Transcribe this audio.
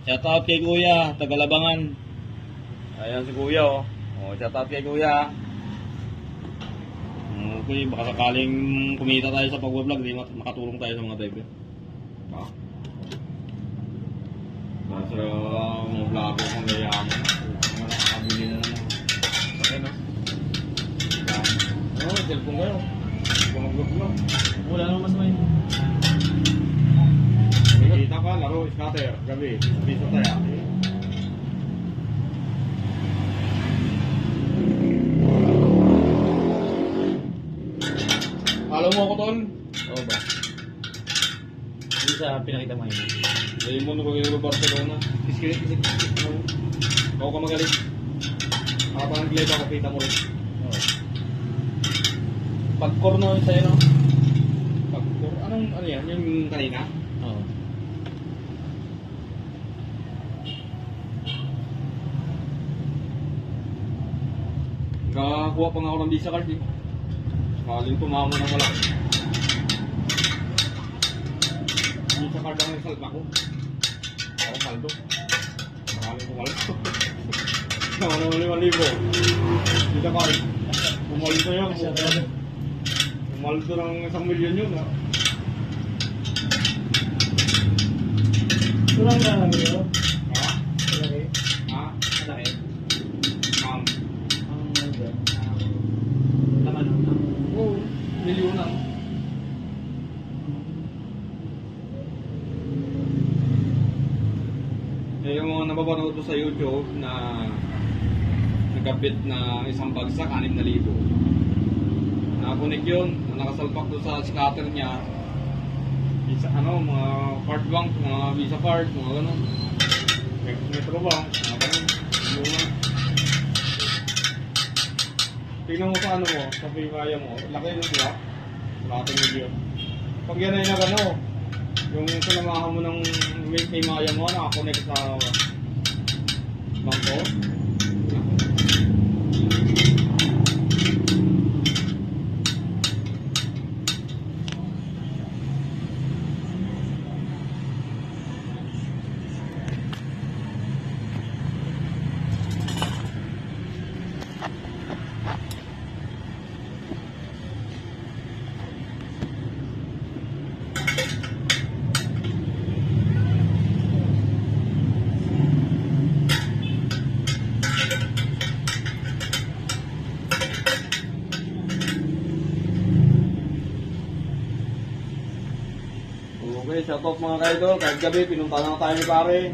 Shout out kay Kuya, Tagalabangan. Ayan si Kuya oh. Oh, shout out kay Kuya. Okay, baka sakaling kumita tayo sa pag-vlog, di makatulong tayo sa mga driver. Nasa mga vlogger kung gayaman. Mga nakakabili na naman. Okay no? Oo, cellphone kayo. Kung mag-vlog. Wala naman mas may. Kita ka, laro, scatter, gabi, piso tayo. Alam mo ako, Tol? Oo ba? Hindi sa pinakita mo yun. Dahil mo nung kagaya Barcelona. Kiskit. Ako ka magaling. Kapag nag-live ako, kita mo rin. Oo. Pag-core no, sa'yo no? Pag-core, ano yan? Yung kanina? Oo. Nakakuha pa nga ako ng visa card eh. Sakaling tumama ng malaki. Visa card ang result ako. Ako saldo. Sakaling pumaldo. Sakaling 5,000. Visa card. Pumaldo yan. Pumaldo ng 1,000,000 yun ha. Surang ka lang yun. Ha? Malaki. Ha? Malaki. Ma'am. Ang ano. Laman ng Oo. Milyon lang. Eh, yung mga napapanood ko sa YouTube na nagkabit na isang bagsak, 6,000. Nakakunik yun, nakasalpak doon sa scatter niya. Isa, mga card bank, mga visa card, mga gano'n. Metro bank, mga gano'n. Yung, tingnan mo sa mo, sa Pimaya mo, laki yun diba? Laking milyon. Pag yan ay yung sinamahan mo ng Pimaya mo, nakakonect sa bangko. Okay, shout out mga kaidol. Kahit gabi, pinunta na tayo ni pare.